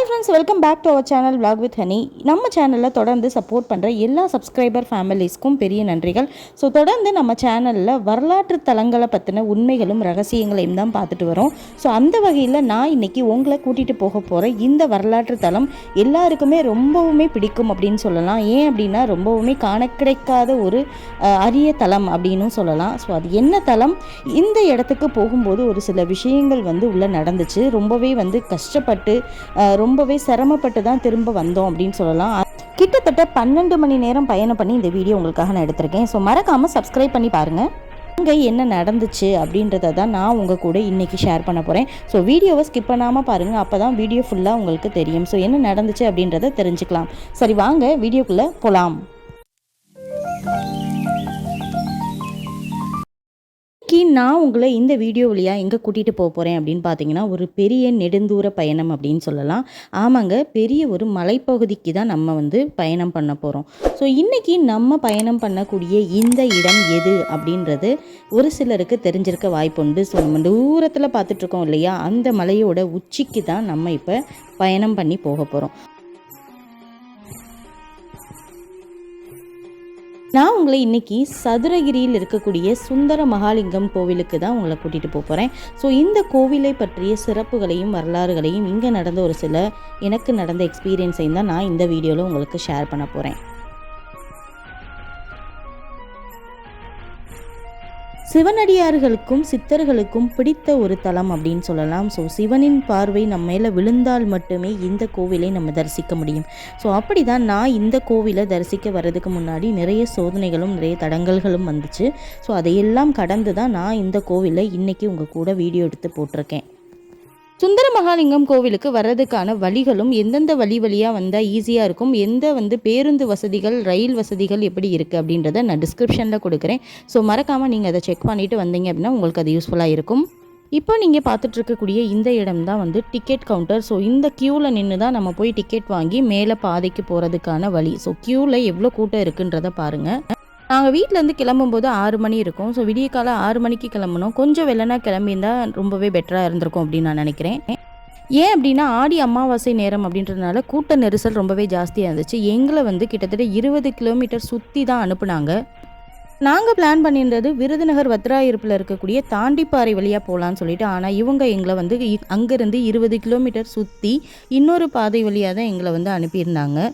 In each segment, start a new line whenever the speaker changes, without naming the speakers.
Hi friends, welcome back to our channel vlog with Honey. நம்ம சேனலில் தொடர்ந்து support பண்ணுற எல்லா சப்ஸ்கிரைபர் ஃபேமிலிஸ்க்கும் பெரிய நன்றிகள். ஸோ தொடர்ந்து நம்ம சேனலில் வரலாற்று தலங்களை பற்றின உண்மைகளும் ரகசியங்களையும் தான் பார்த்துட்டு வரோம். ஸோ அந்த வகையில் நான் இன்றைக்கி உங்களை கூட்டிகிட்டு போக போகிற இந்த வரலாற்று தலம் எல்லாருக்குமே ரொம்பவுமே பிடிக்கும் அப்படின்னு சொல்லலாம். ஏன் அப்படின்னா ரொம்பவுமே காண கிடைக்காத ஒரு அரிய தலம் அப்படின்னு சொல்லலாம். ஸோ அது என்ன தலம்? இந்த இடத்துக்கு போகும்போது ஒரு சில விஷயங்கள் உள்ளே நடந்துச்சு. ரொம்பவே கஷ்டப்பட்டு ரொம்பவே சிரமப்பட்டு தான் திரும்ப வந்தோம் அப்படின்னு சொல்லலாம். கிட்டத்தட்ட 12 மணி நேரம் பயணம் பண்ணி இந்த வீடியோ உங்களுக்காக நான் எடுத்திருக்கேன். ஸோ மறக்காமல் சப்ஸ்கிரைப் பண்ணி பாருங்கள். அங்கே என்ன நடந்துச்சு அப்படின்றத தான் நான் உங்கள் கூட இன்றைக்கி ஷேர் பண்ண போகிறேன். ஸோ வீடியோவை ஸ்கிப் பண்ணாமல் பாருங்கள், அப்போ தான் வீடியோ ஃபுல்லாக உங்களுக்கு தெரியும். ஸோ என்ன நடந்துச்சு அப்படின்றத தெரிஞ்சுக்கலாம். சரி, வாங்க வீடியோக்குள்ளே போகலாம். நான் உங்களை இந்த வீடியோ வழியாக எங்கே கூட்டிகிட்டு போக போகிறேன் அப்படின்னு பார்த்தீங்கன்னா, ஒரு பெரிய நெடுந்தூர பயணம் அப்படின்னு சொல்லலாம். ஆமாங்க, பெரிய ஒரு மலைப்பகுதிக்கு தான் நம்ம பயணம் பண்ண போகிறோம். ஸோ இன்றைக்கி நம்ம பயணம் பண்ணக்கூடிய இந்த இடம் எது அப்படின்றது ஒரு சிலருக்கு தெரிஞ்சிருக்க வாய்ப்புண்டு. ஸோ நம்ம தூரத்தில் பார்த்துட்ருக்கோம் இல்லையா, அந்த மலையோட உச்சிக்கு தான் நம்ம இப்போ பயணம் பண்ணி போக போகிறோம். நான் உங்களை இன்றைக்கி சதுரகிரியில் இருக்கக்கூடிய சுந்தர மகாலிங்கம் கோவிலுக்கு தான் உங்களை கூட்டிகிட்டு போகிறேன். ஸோ இந்த கோவிலை பற்றிய சிறப்புகளையும் வரலாறுகளையும் இங்கே நடந்த ஒரு சில எனக்கு நடந்த எக்ஸ்பீரியன்ஸையும் தான் நான் இந்த வீடியோவில் உங்களுக்கு ஷேர் பண்ண போகிறேன். சிவனடியார்களுக்கும் சித்தர்களுக்கும் பிடித்த ஒரு தலம் அப்படின்னு சொல்லலாம். ஸோ சிவனின் பார்வை நம்ம மேலே விழுந்தால் மட்டுமே இந்த கோவிலை நம்ம தரிசிக்க முடியும். ஸோ அப்படி தான் நான் இந்த கோவிலை தரிசிக்க வர்றதுக்கு முன்னாடி நிறைய சோதனைகளும் நிறைய தடங்கல்களும் வந்துச்சு. ஸோ அதையெல்லாம் கடந்து தான் நான் இந்த கோவிலை இன்றைக்கி உங்கள் கூட வீடியோ எடுத்து போட்டிருக்கேன். சுந்தர மகாலிங்கம் கோவிலுக்கு வர்றதுக்கான வழிகளும் எந்தெந்த வழியாக வந்தால் ஈஸியாக இருக்கும், எந்த பேருந்து வசதிகள், ரயில் வசதிகள் எப்படி இருக்குது அப்படின்றத நான் டிஸ்கிரிப்ஷனில் கொடுக்குறேன். ஸோ மறக்காமல் நீங்கள் அதை செக் பண்ணிவிட்டு வந்தீங்க அப்படின்னா உங்களுக்கு அது யூஸ்ஃபுல்லாக இருக்கும். இப்போ நீங்கள் பார்த்துட்ருக்கக்கூடிய இந்த இடம் தான் டிக்கெட் கவுண்டர். ஸோ இந்த க்யூவில் நின்று தான் நம்ம போய் டிக்கெட் வாங்கி மேலே பாதைக்கு போகிறதுக்கான வழி. ஸோ க்யூவில் எவ்வளோ கூட்டம் இருக்குன்றதை பாருங்கள். நாங்கள் வீட்டிலேருந்து கிளம்பும்போது 6 மணி இருக்கும். ஸோ விடிய காலம் 6 மணிக்கு கிளம்பணும். கொஞ்சம் வெள்ளனா கிளம்பியிருந்தால் ரொம்பவே பெட்டராக இருந்திருக்கும் அப்படின்னு நான் நினைக்கிறேன். ஏன் அப்படின்னா ஆடி அமாவாசை நேரம் அப்படின்றதுனால கூட்ட நெரிசல் ரொம்பவே ஜாஸ்தியாக இருந்துச்சு. எங்களை கிட்டத்தட்ட 20 கிலோமீட்டர் சுற்றி தான் அனுப்புனாங்க. நாங்கள் பிளான் பண்ணியிருந்தது விருதுநகர் வத்ராயிருப்பில் இருக்கக்கூடிய தாண்டிப்பாறை வழியாக போகலான்னு சொல்லிட்டு. ஆனால் இவங்க எங்களை அங்கேருந்து 20 கிலோமீட்டர் சுற்றி இன்னொரு பாதை வழியாக தான் எங்களை அனுப்பியிருந்தாங்க.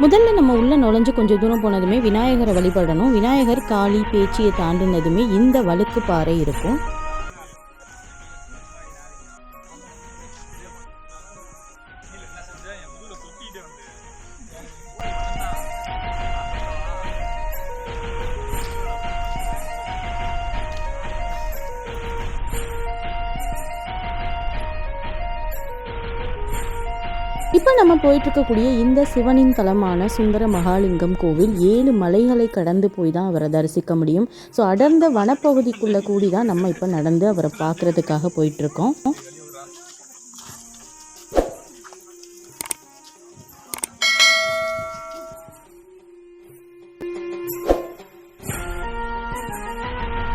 முதல்ல நம்ம உள்ளே நுழைஞ்சு கொஞ்சம் தூரம் போனதுமே விநாயகரை வழிபடணும். விநாயகர் காளி பேச்சியை தாண்டினதுமே இந்த வழுக்கு பாறை இருக்கும். இப்போ நம்ம போயிட்டுருக்கக்கூடிய இந்த சிவனின் தலமான சுந்தர மகாலிங்கம் கோவில் 7 மலைகளை கடந்து போய் தான் அவரை தரிசிக்க முடியும். ஸோ அடர்ந்த வனப்பகுதிக்குள்ளே கூடி தான் நம்ம இப்போ நடந்து அவரை பார்க்குறதுக்காக போயிட்டுருக்கோம்.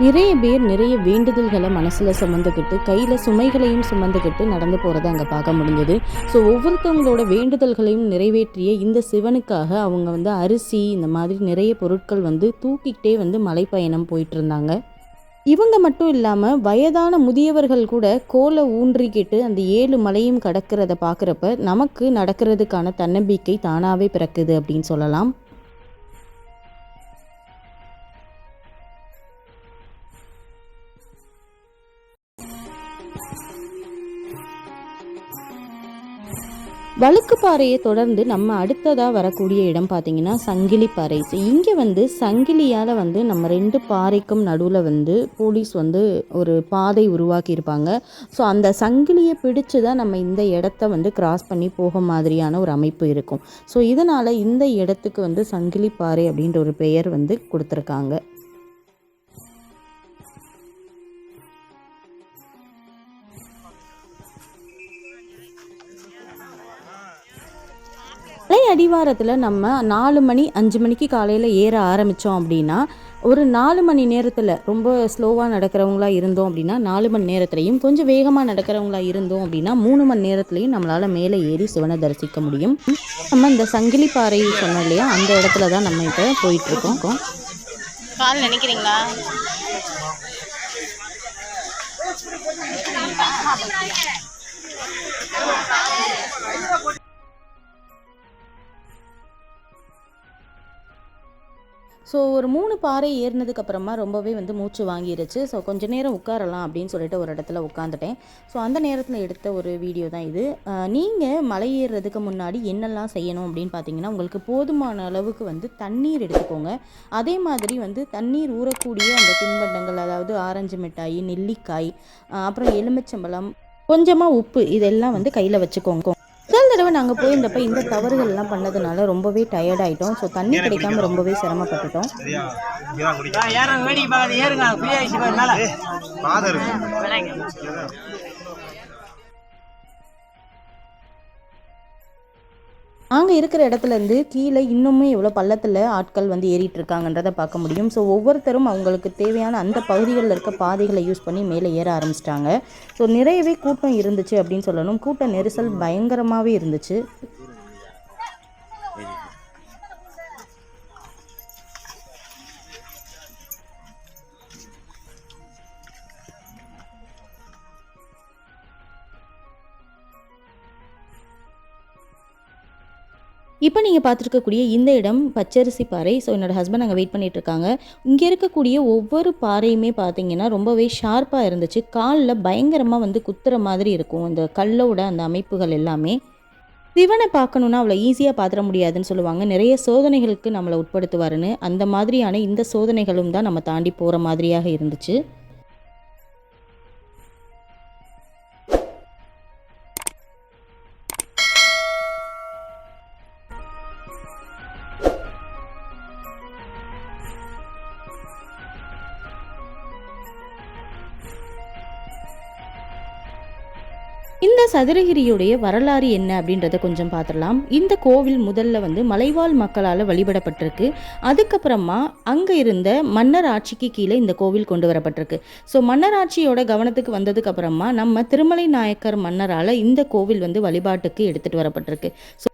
நிறைய பேர் நிறைய வேண்டுதல்களை மனசில் சுமந்துக்கிட்டு கையில் சுமைகளையும் சுமந்துக்கிட்டு நடந்து போகிறத அங்கே பார்க்க முடிஞ்சது. ஸோ ஒவ்வொருத்தவங்களோட வேண்டுதல்களையும் நிறைவேற்றிய இந்த சிவனுக்காக அவங்க அரிசி இந்த மாதிரி நிறைய பொருட்கள் தூக்கிக்கிட்டே மலைப்பயணம் போயிட்டு இருந்தாங்க. இவங்க மட்டும் இல்லாமல் வயதான முதியவர்கள் கூட கோலை ஊன்றிக்கிட்டு அந்த 7 மலையும் கடக்கிறத பார்க்குறப்ப நமக்கு நடக்கிறதுக்கான தன்னம்பிக்கை தானாகவே பிறக்குது அப்படின்னு சொல்லலாம். வழுக்குப்பாறையை தொடர்ந்து நம்ம அடுத்ததாக வரக்கூடிய இடம் பார்த்திங்கன்னா சங்கிலிப்பாறை. ஸோ இங்கே சங்கிலியால் நம்ம 2 பாறைக்கும் நடுவில் போலீஸ் ஒரு பாதை உருவாக்கியிருப்பாங்க. ஸோ அந்த சங்கிலியை பிடிச்சு தான் நம்ம இந்த இடத்த கிராஸ் பண்ணி போக மாதிரியான ஒரு அமைப்பு இருக்கும். ஸோ இதனால் இந்த இடத்துக்கு சங்கிலிப்பாறை அப்படின்ற ஒரு பெயர் கொடுத்துருக்காங்க. அடிவாரத்தில் நம்ம 4 மணி 5 மணிக்கு காலையில் ஏற ஆரம்பித்தோம் அப்படின்னா ஒரு 4 மணி நேரத்தில் ரொம்ப ஸ்லோவாக நடக்கிறவங்களா இருந்தோம் அப்படின்னா 4 மணி நேரத்துலையும், கொஞ்சம் வேகமாக நடக்கிறவங்களா இருந்தோம் அப்படின்னா 3 மணி நேரத்துலையும் நம்மளால் மேலே ஏறி சிவனை தரிசிக்க முடியும். நம்ம இந்த சங்கிலி பாறை சொன்னோம் இல்லையா, அந்த இடத்துல தான் நம்ம இப்போ போயிட்டுருக்கோம்.
கால் நினைக்கிறீங்களா?
ஸோ ஒரு 3 பாறை ஏறினதுக்கப்புறமா ரொம்பவே வந்து மூச்சு வாங்கிருச்சு. ஸோ கொஞ்ச நேரம் உட்காரலாம் அப்படின்னு சொல்லிட்டு ஒரு இடத்துல உட்காந்துட்டேன். ஸோ அந்த நேரத்தில் எடுத்த ஒரு வீடியோ தான் இது. நீங்கள் மலை ஏறுறதுக்கு முன்னாடி என்னெல்லாம் செய்யணும் அப்படின்னு பார்த்தீங்கன்னா, உங்களுக்கு போதுமான அளவுக்கு வந்து தண்ணீர் எடுத்துக்கோங்க. அதே மாதிரி வந்து தண்ணீர் ஊறக்கூடிய அந்த தின்பண்டங்கள், அதாவது ஆரஞ்சு மிட்டாய், நெல்லிக்காய், அப்புறம் எலுமிச்சம்பழம், கொஞ்சமாக உப்பு, இதெல்லாம் வந்து கையில் வச்சுக்கோங்க. முதல் தடவை நாங்கள் போயிருந்தப்ப இந்த தவறுகள்லாம் பண்ணதுனால ரொம்பவே டயர்ட் ஆகிட்டோம். ஸோ தண்ணி கிடைக்காம ரொம்பவே சிரமப்பட்டுட்டோம். அங்கே இருக்கிற இடத்துலேருந்து கீழே இன்னுமே எவ்வளோ பள்ளத்தில் ஆட்கள் வந்து ஏறிட்டு இருக்காங்கன்றதை பார்க்க முடியும். ஸோ ஒவ்வொருத்தரும் அவங்களுக்கு தேவையான அந்த பகுதிகளில் இருக்க பாதைகளை யூஸ் பண்ணி மேலே ஏற ஆரம்பிச்சிட்டாங்க. ஸோ நிறையவே கூட்டம் இருந்துச்சு அப்படின்னு சொல்லணும். கூட்ட நெரிசல் பயங்கரமாகவே இருந்துச்சு. இப்போ நீங்கள் பார்த்துருக்கக்கூடிய இந்த இடம் பச்சரிசி பாறை. ஸோ என்னோடய ஹஸ்பண்ட் அங்கே வெயிட் பண்ணிகிட்ருக்காங்க. இங்கே இருக்கக்கூடிய ஒவ்வொரு பாறையுமே பார்த்தீங்கன்னா ரொம்பவே ஷார்ப்பாக இருந்துச்சு. காலில் பயங்கரமாக வந்து குத்துற மாதிரி இருக்கும் இந்த கல்லோட அந்த அமைப்புகள் எல்லாமே. சிவனை பார்க்கணுன்னா அவ்வளோ ஈஸியாக பார்த்துட முடியாதுன்னு சொல்லுவாங்க. நிறைய சோதனைகளுக்கு நம்மளை உட்படுத்துவாருன்னு. அந்த மாதிரியான இந்த சோதனைகளும் தான் நம்ம தாண்டி போகிற மாதிரியாக இருந்துச்சு. இந்த சதுரகிரியுடைய வரலாறு என்ன அப்படின்றத கொஞ்சம் பார்த்துடலாம். இந்த கோவில் முதல்ல வந்து மலைவாழ் மக்களால் வழிபடப்பட்டிருக்கு. அதுக்கப்புறமா அங்கே இருந்த மன்னர் ஆட்சிக்கு கீழே இந்த கோவில் கொண்டு வரப்பட்டிருக்கு. ஸோ மன்னர் ஆட்சியோட கவனத்துக்கு வந்ததுக்கு அப்புறமா நம்ம திருமலை நாயக்கர் மன்னரால் இந்த கோவில் வந்து வழிபாட்டுக்கு எடுத்துகிட்டு வரப்பட்டிருக்கு. ஸோ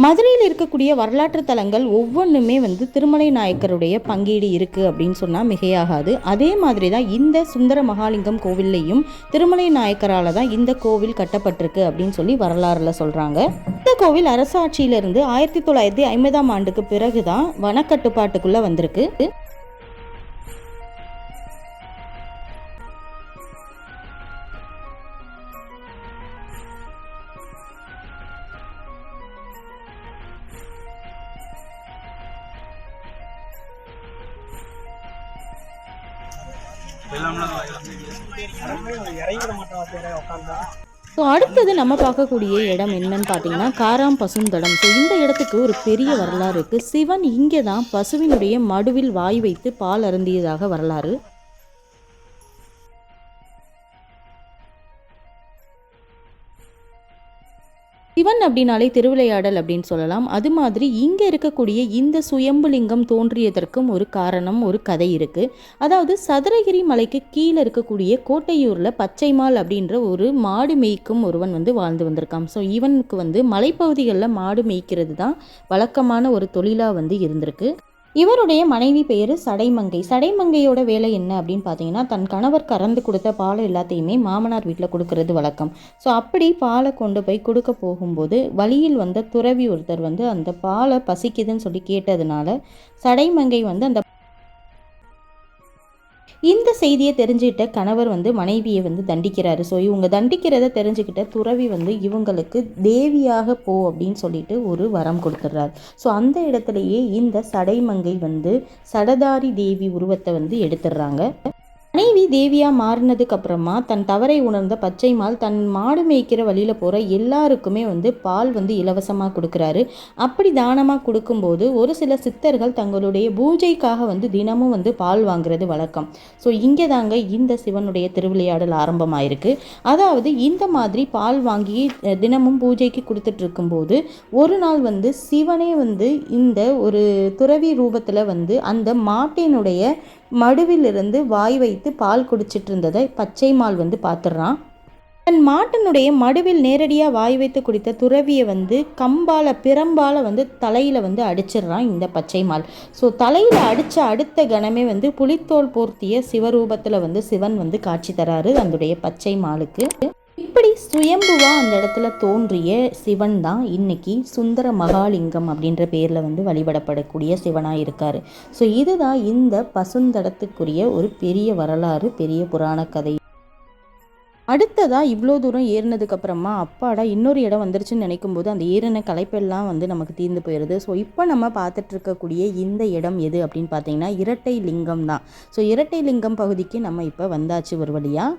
மதுரையில் இருக்கக்கூடிய வரலாற்று தலங்கள் ஒவ்வொன்றுமே வந்து திருமலை நாயக்கருடைய பங்கீடு இருக்குது அப்படின்னு சொன்னால் மிகையாகாது. அதே மாதிரி தான் இந்த சுந்தர மகாலிங்கம் கோவில்லையும் திருமலை நாயக்கரால் தான் இந்த கோவில் கட்டப்பட்டிருக்கு அப்படின்னு சொல்லி வரலாறுல சொல்கிறாங்க. இந்த கோவில் அரசாட்சியிலிருந்து 1950ஆம் ஆண்டுக்கு பிறகு தான் வனக்கட்டுப்பாட்டுக்குள்ளே வந்திருக்கு. ஸோ அடுத்தது நம்ம பார்க்கக்கூடிய இடம் என்னன்னு பார்த்தீங்கன்னா காராம் பசுந்தடம். ஸோ இந்த இடத்துக்கு ஒரு பெரிய வரலாறு இருக்குது. சிவன் இங்கே தான் பசுவினுடைய மடுவில் வாய் வைத்து பால் அருந்தியதாக வரலாறு. சிவன் அப்படின்னாலே திருவிளையாடல் அப்படின்னு சொல்லலாம். அது மாதிரி இங்கே இருக்கக்கூடிய இந்த சுயம்புலிங்கம் தோன்றியதற்கும் ஒரு காரணம், ஒரு கதை இருக்குது. அதாவது சதுரகிரி மலைக்கு கீழே இருக்கக்கூடிய கோட்டையூரில் பச்சைமால் அப்படின்ற ஒரு மாடு மேய்க்கும் ஒருவன் வந்து வாழ்ந்து வந்திருக்கான். ஸோ இவனுக்கு வந்து மலைப்பகுதிகளில் மாடு மேய்க்கிறது தான் வழக்கமான ஒரு தொழிலாக வந்து இருந்திருக்கு. இவருடைய மனைவி பேர் சடைமங்கை. சடைமங்கையோட வேலை என்ன அப்படின்னு பார்த்தீங்கன்னா, தன் கணவர் கறந்து கொடுத்த பாலை எல்லாத்தையுமே மாமனார் வீட்டில் கொடுக்கறது வழக்கம். ஸோ அப்படி பாலை கொண்டு போய் கொடுக்க போகும்போது வழியில் வந்த துறவி ஒருத்தர் வந்து அந்த பாலை பசிக்குதுன்னு சொல்லி கேட்டதுனால சடைமங்கை வந்து இந்த செய்தியை தெரிஞ்சுக்கிட்ட கணவர் வந்து மனைவியை வந்து தண்டிக்கிறாரு. ஸோ இவங்க தண்டிக்கிறத தெரிஞ்சுக்கிட்ட துறவி வந்து இவங்களுக்கு தேவியாக போ அப்படின்னு சொல்லிட்டு ஒரு வரம் கொடுத்துட்றாரு. ஸோ அந்த இடத்துலையே இந்த சடைமங்கை வந்து சடதாரி தேவி உருவத்தை வந்து எடுத்துடுறாங்க. மனைவி தேவியா மாறினதுக்கு அப்புறமா தன் தவறை உணர்ந்த பச்சைமால் தன் மாடு மேய்க்கிற வழியில் போகிற எல்லாருக்குமே பால் இலவசமாக கொடுக்குறாரு. அப்படி தானமாக கொடுக்கும்போது ஒரு சில சித்தர்கள் தங்களுடைய பூஜைக்காக தினமும் பால் வாங்குறது வழக்கம். ஸோ இங்கே தாங்க இந்த சிவனுடைய திருவிளையாடல் ஆரம்பமாயிருக்கு. அதாவது இந்த மாதிரி பால் வாங்கி தினமும் பூஜைக்கு கொடுத்துட்டு இருக்கும்போது ஒரு நாள் சிவனே இந்த ஒரு துறவி ரூபத்தில் அந்த மாட்டினுடைய மடுவிலிருந்து வாய் வைத்து பால் குடிச்சிட்டு இருந்ததை பச்சைமால் பார்த்துடுறான். தன் மாட்டினுடைய மடுவில் நேரடியாக வாய் வைத்து குடித்த துறவியை கம்பால பிரம்பால தலையில் அடிச்சிடுறான் இந்த பச்சைமால். ஸோ தலையில் அடித்த அடுத்த கணமே புலித்தோல் போர்த்திய சிவரூபத்தில் சிவன் காட்சி தராரு அதனுடைய பச்சைமாலுக்கு. இப்படி சுயம்புவா அந்த இடத்துல தோன்றிய சிவன் தான் இன்னைக்கு சுந்தர மகாலிங்கம் அப்படின்ற பேரில் வழிபடப்படக்கூடிய சிவனாக இருக்கார். ஸோ இதுதான் இந்த பசுந்தடத்துக்குரிய ஒரு பெரிய வரலாறு, பெரிய புராண கதை. அடுத்ததாக இவ்வளோ தூரம் ஏறினதுக்கப்புறமா அப்பாடா இன்னொரு இடம் வந்துருச்சுன்னு நினைக்கும் போது அந்த ஏறின களைப்பெல்லாம் நமக்கு தீர்ந்து போயிடுது. ஸோ இப்போ நம்ம பார்த்துட்டு இருக்கக்கூடிய இந்த இடம் எது அப்படின்னு பார்த்தீங்கன்னா இரட்டை லிங்கம் தான். ஸோ இரட்டை லிங்கம் பகுதிக்கு நம்ம இப்போ வந்தாச்சு ஒரு வழியாக.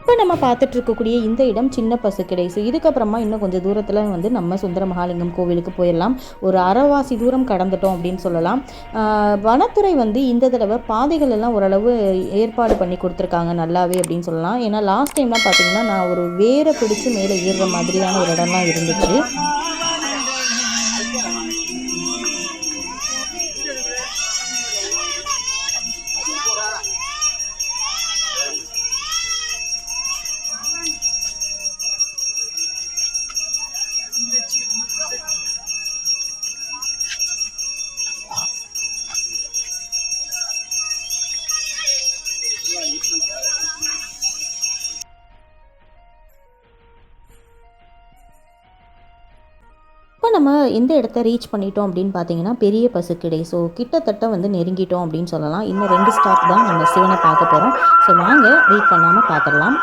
இப்போ நம்ம பார்த்துட்டு இருக்கக்கூடிய இந்த இடம் சின்ன பசுக்கிடை. ஸோ இதுக்கப்புறமா இன்னும் கொஞ்சம் தூரத்தில் நம்ம சுந்தர மகாலிங்கம் கோவிலுக்கு போயிடலாம். ஒரு அரைவாசி தூரம் கடந்துட்டோம் அப்படின்னு சொல்லலாம். வனத்துறை இந்த தடவை பாதைகள் எல்லாம் ஓரளவு ஏற்பாடு பண்ணி கொடுத்துருக்காங்க நல்லாவே அப்படின்னு சொல்லலாம். ஏன்னா லாஸ்ட் டைம்லாம் பார்த்தீங்கன்னா நான் ஒரு வேரை பிடிச்சி மேலே ஏறுற மாதிரியான ஒரு இடம்லாம் இருந்துச்சு. இப்போ நம்ம எந்த இடத்த ரீச் பண்ணிட்டோம் அப்படின்னு பார்த்தீங்கன்னா பெரிய பசுக்கிடை. ஸோ கிட்டத்தட்ட நெருங்கிட்டோம் அப்படின்னு சொல்லலாம். இன்னும் 2 ஸ்டாப் தான் நம்ம சிவனை பார்க்க போகிறோம். ஸோ வாங்க வெயிட் பண்ணாமல் பார்த்துடலாம்.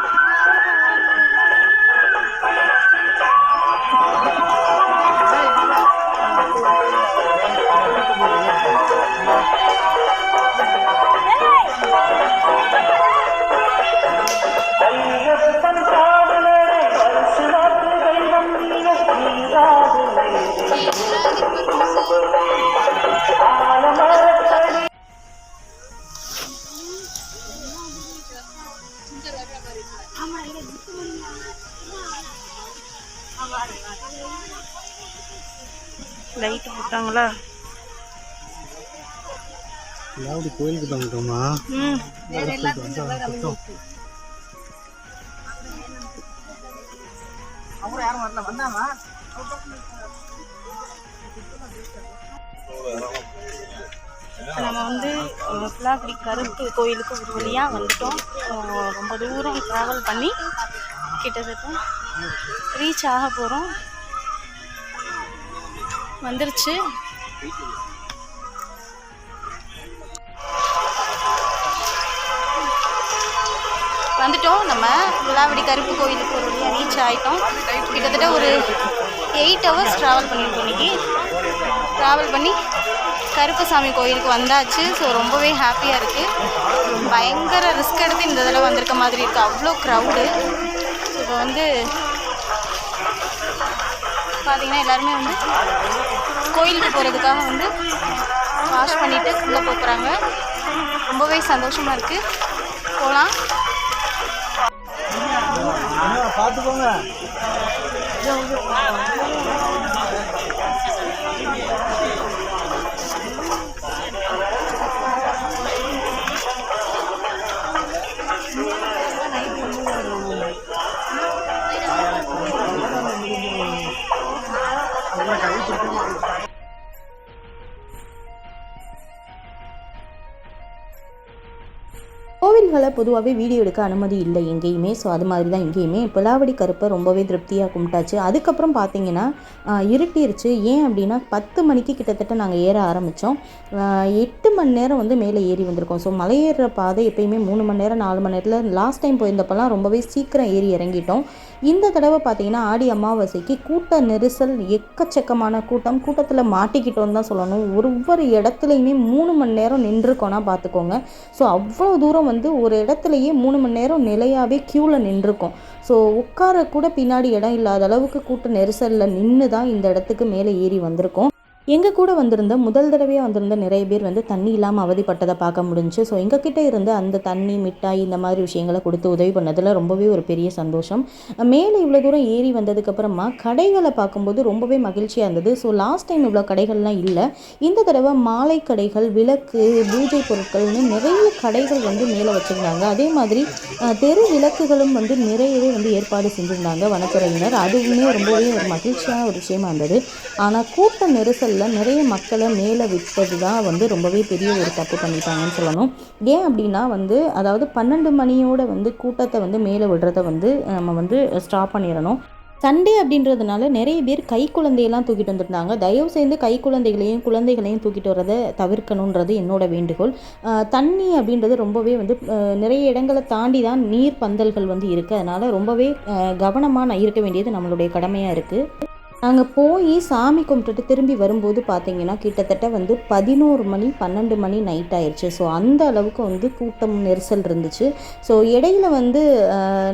லைட் போட்டாங்களா? கோயிலுக்கு தாங்கம்மா. நம்ம பிள்ளாக்குடி கருப்பு கோயிலுக்கு ஒரு வழியாக வந்துட்டோம். ரொம்ப தூரம் ட்ராவல் பண்ணி கிட்டத்தட்ட ரீச் ஆக போகிறோம். வந்துருச்சு. வந்துட்டோம். நம்ம விளாவடி கருப்பு கோயிலுக்கு ஒரு வழியாக ரீச் ஆகிட்டோம். கிட்டத்தட்ட ஒரு 8 ஹவர்ஸ் ட்ராவல் பண்ணியிருக்கோம். இன்றைக்கி ட்ராவல் பண்ணி கருப்பசாமி கோயிலுக்கு வந்தாச்சு. ஸோ ரொம்பவே ஹாப்பியாக இருக்குது. பயங்கர ரிஸ்க் எடுத்து இந்த தடவை வந்திருக்க மாதிரி இருக்குது. அவ்வளோ க்ரௌடு. ஸோ இப்போ பார்த்திங்கன்னா எல்லாருமே கோயிலுக்கு போகிறதுக்காக வாஷ் பண்ணிவிட்டு உள்ளே போகிறாங்க. ரொம்பவே சந்தோஷமாக இருக்குது. போகலாம். பார்த்துக்கோங்க. கை கோவில்களை பொதுவாகவே வீடியோ எடுக்க அனுமதி இல்லை எங்கேயுமே. ஸோ அது மாதிரி தான் இங்கேயுமே பிலாவடி கருப்பை ரொம்பவே திருப்தியாக கும்பிட்டாச்சு. அதுக்கப்புறம் பார்த்தீங்கன்னா இருட்டிருச்சு. ஏன் அப்படின்னா 10 மணிக்கு கிட்டத்தட்ட நாங்கள் ஏற ஆரம்பித்தோம். 8 மணி நேரம் வந்து மேலே ஏறி வந்திருக்கோம். ஸோ மலை ஏறுற பாதை எப்பயுமே 3 மணி நேரம் 4 மணி நேரத்தில், லாஸ்ட் டைம் போயிருந்தப்பெல்லாம் ரொம்பவே சீக்கிரம் ஏறி இறங்கிட்டோம். இந்த தடவை பார்த்தீங்கன்னா ஆடி அமாவாசைக்கு கூட்ட நெரிசல், எக்கச்சக்கமான கூட்டத்தில் மாட்டிக்கிட்டோன்னு தான் சொல்லணும். ஒவ்வொரு இடத்துலையுமே 3 மணி நேரம் நின்றுருக்கோன்னா பார்த்துக்கோங்க. ஸோ அவ்வளோ தூரம் வந்து ஒரு இடத்துலையே 3 மணி நேரம் நிலையாகவே க்யூவில் நின்றுருக்கோம். ஸோ உட்கார கூட பின்னாடி இடம் இல்லாத அளவுக்கு கூட்ட நெரிசலில் நின்று தான் இந்த இடத்துக்கு மேலே ஏறி வந்திருக்கோம். எங்கள் கூட வந்திருந்த முதல் தடவையாக வந்திருந்த நிறைய பேர் வந்து தண்ணி இல்லாமல் அவதிப்பட்டதை பார்க்க முடிஞ்சு. ஸோ எங்ககிட்ட இருந்து அந்த தண்ணி, மிட்டாய் இந்த மாதிரி விஷயங்களை கொடுத்து உதவி பண்ணதில் ரொம்பவே ஒரு பெரிய சந்தோஷம். மேலே இவ்வளோ தூரம் ஏறி வந்ததுக்கப்புறமா கடைகளை பார்க்கும்போது ரொம்பவே மகிழ்ச்சியாக இருந்தது. ஸோ லாஸ்ட் டைம் இவ்வளோ கடைகள்லாம் இல்லை. இந்த தடவை மாலை கடைகள், விளக்கு, பூஜை பொருட்கள்னு நிறைய கடைகள் வந்து மேலே வச்சுருந்தாங்க. அதே மாதிரி தெரு விளக்குகளும் வந்து நிறையவே வந்து ஏற்பாடு செஞ்சுருந்தாங்க வனத்துறையினர். அதுவுமே ரொம்பவே ஒரு மகிழ்ச்சியான ஒரு விஷயமா இருந்தது. ஆனால் கூட்ட நெரிசல் நிறைய மக்களை மேலே விட்டது தான் வந்து ரொம்பவே பெரிய ஒரு தப்பு பண்ணிட்டாங்கன்னு சொல்லணும். ஏன் அப்படின்னா வந்து அதாவது 12 மணியோட வந்து கூட்டத்தை வந்து மேலே விடுறத வந்து நம்ம வந்து ஸ்டாப் பண்ணிடணும். சண்டே அப்படின்றதுனால நிறைய பேர் கை குழந்தையெல்லாம் தூக்கிட்டு வந்துருந்தாங்க. தயவு செய்து கை குழந்தைகளையும் தூக்கிட்டு வரதை தவிர்க்கணுன்றது என்னோட வேண்டுகோள். தண்ணி அப்படின்றது ரொம்பவே வந்து நிறைய இடங்களை தாண்டி தான் நீர் பந்தல்கள் வந்து இருக்குது. அதனால் ரொம்பவே கவனமாக இருக்க வேண்டியது நம்மளுடைய கடமையாக இருக்குது. நாங்கள் போய் சாமி கும்பிட்டுட்டு திரும்பி வரும்போது பார்த்தீங்கன்னா கிட்டத்தட்ட வந்து 11 மணி 12 மணி நைட் ஆயிடுச்சு. ஸோ அந்த அளவுக்கு வந்து கூட்டம் நெரிசல் இருந்துச்சு. ஸோ இடையில வந்து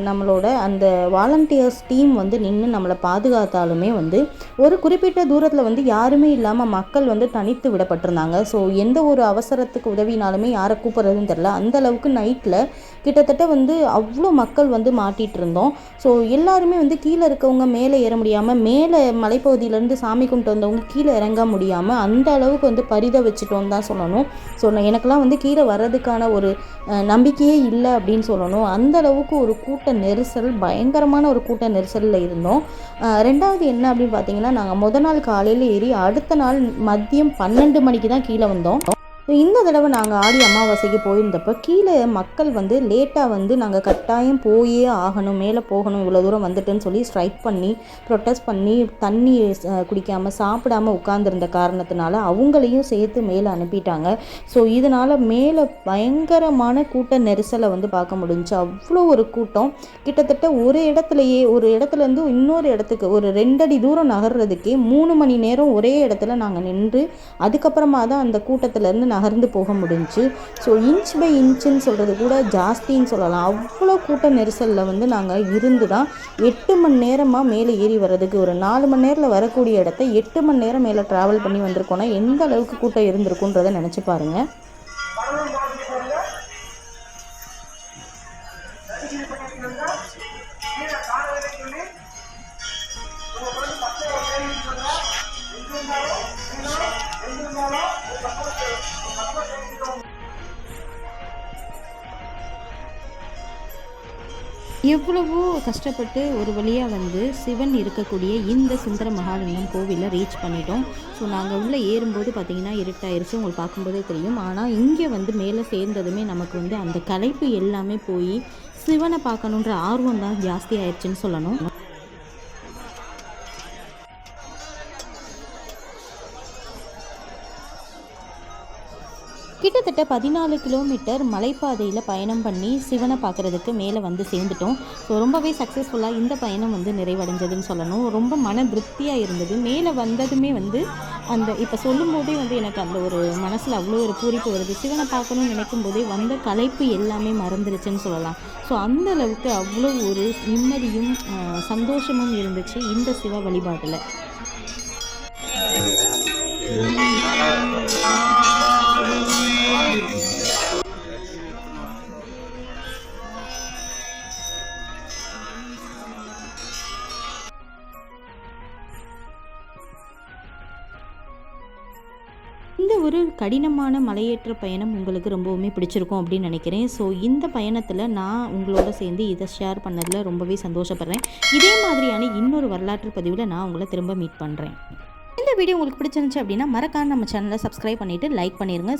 நம்மளோட அந்த வாலண்டியர்ஸ் டீம் வந்து நின்று நம்மளை பாதுகாத்தாலுமே வந்து ஒரு குறிப்பிட்ட தூரத்தில் வந்து யாருமே இல்லாமல் மக்கள் வந்து தனித்து விடப்பட்டிருந்தாங்க. ஸோ எந்த ஒரு அவசரத்துக்கு உதவினாலுமே யாரை கூப்பிட்றதுன்னு தெரில. அந்த அளவுக்கு நைட்டில் கிட்டத்தட்ட வந்து அவ்வளோ மக்கள் வந்து மாட்டிகிட்டு இருந்தோம். ஸோ எல்லாருமே வந்து கீழே இருக்கவங்க மேலே ஏற முடியாமல், மேலே மலைப்பகுதியிலேருந்து சாமி கும்பிட்டு வந்தவங்க கீழே இறங்க முடியாமல் அந்த அளவுக்கு வந்து வச்சுட்டோன்னு தான் சொல்லணும். ஸோ எனக்கெல்லாம் வந்து கீழே வர்றதுக்கான ஒரு நம்பிக்கையே இல்லை அப்படின்னு சொல்லணும். அந்த அளவுக்கு ஒரு கூட்ட நெரிசல், பயங்கரமான ஒரு கூட்ட நெரிசலில் இருந்தோம். ரெண்டாவது என்ன அப்படின்னு பார்த்தீங்கன்னா, நாங்கள் முதல் நாள் காலையில் ஏறி அடுத்த நாள் மதியம் 12 மணிக்கு தான் கீழே வந்தோம். இந்த தடவை நாங்கள் ஆடி அமாவாசைக்கு போயிருந்தப்போ கீழே மக்கள் வந்து லேட்டாக வந்து நாங்கள் கட்டாயம் போயே ஆகணும், மேலே போகணும், இவ்வளோ தூரம் வந்துட்டுன்னு சொல்லி ஸ்ட்ரைக் பண்ணி ப்ரொட்டஸ்ட் பண்ணி தண்ணி குடிக்காமல் சாப்பிடாமல் உட்கார்ந்துருந்த காரணத்தினால அவங்களையும் சேர்த்து மேலே அனுப்பிட்டாங்க. ஸோ இதனால் மேலே பயங்கரமான கூட்ட நெரிசலை வந்து பார்க்க முடிஞ்சுச்சு. அவ்வளோ ஒரு கூட்டம். கிட்டத்தட்ட ஒரு இடத்துலேருந்து இன்னொரு இடத்துக்கு ஒரு 2 அடி தூரம் நகர்றதுக்கே 3 மணி நேரம் ஒரே இடத்துல நாங்கள் நின்று அதுக்கப்புறமா தான் அந்த கூட்டத்திலேருந்து நகர்ந்து போக முடிஞ்சு. ஸோ இன்ச் பை இன்ச்சுன்னு சொல்கிறது கூட ஜாஸ்தின்னு சொல்லலாம். அவ்வளோ கூட்ட நெரிசலில் வந்து நாங்கள் இருந்து தான் 8 மணி நேரமாக மேலே ஏறி வர்றதுக்கு, ஒரு 4 மணி நேரத்தில் வரக்கூடிய இடத்த 8 மணி நேரம் மேலே ட்ராவல் பண்ணி வந்திருக்கோன்னா எந்த அளவுக்கு கூட்டம் இருந்திருக்குன்றதை நினச்சி பாருங்கள். எவ்வளவோ கஷ்டப்பட்டு ஒரு வழியாக வந்து சிவன் இருக்கக்கூடிய இந்த சுந்தர மகாலிங்கம் கோவிலை ரீச் பண்ணிட்டோம். ஸோ நாங்கள் உள்ளே ஏறும்போது பார்த்திங்கன்னா இருட்டாயிருச்சு, உங்களுக்கு பார்க்கும்போதே தெரியும். ஆனால் இங்கே வந்து மேலே சேர்ந்ததுமே நமக்கு வந்து அந்த களைப்பு எல்லாமே போய் சிவனை பார்க்கணுன்ற ஆர்வம் தான் ஜாஸ்தி ஆயிடுச்சுன்னு சொல்லணும். கிட்டத்தட்ட 14 கிலோமீட்டர் மலைப்பாதையில் பயணம் பண்ணி சிவனை பார்க்குறதுக்கு மேலே வந்து சேர்ந்துட்டோம். ஸோ ரொம்பவே சக்ஸஸ்ஃபுல்லாக இந்த பயணம் வந்து நிறைவடைஞ்சதுன்னு சொல்லணும். ரொம்ப மன திருப்தியாக இருந்தது. மேலே வந்ததுமே வந்து அந்த இப்போ சொல்லும் போதே வந்து எனக்கு அந்த ஒரு மனசில் அவ்வளோ ஒரு பூரிப்பு வருது. சிவனை பார்க்கணும்னு நினைக்கும் போதே வந்த களைப்பு எல்லாமே மறந்துருச்சுன்னு சொல்லலாம். ஸோ அந்த அளவுக்கு அவ்வளோ ஒரு நிம்மதியும் சந்தோஷமும் இருந்துச்சு இந்த சிவ வழிபாட்டில். இந்த ஒரு கடினமான மலையேற்ற பயணம் உங்களுக்கு ரொம்பவுமே பிடிச்சிருக்கும் அப்படின்னு நினைக்கிறேன். ஸோ இந்த பயணத்தில் நான் உங்களோட சேர்ந்து இதை ஷேர் பண்ணதில் ரொம்பவே சந்தோஷப்படுறேன். இதே மாதிரியான இன்னொரு வரலாற்று பதிவில் நான் உங்களை திரும்ப மீட் பண்ணுறேன். இந்த வீடியோ உங்களுக்கு பிடிச்சிருந்துச்சு அப்படின்னா மறக்காம நம்ம சேனலை சப்ஸ்கிரைப் பண்ணிவிட்டு லைக் பண்ணிடுங்க.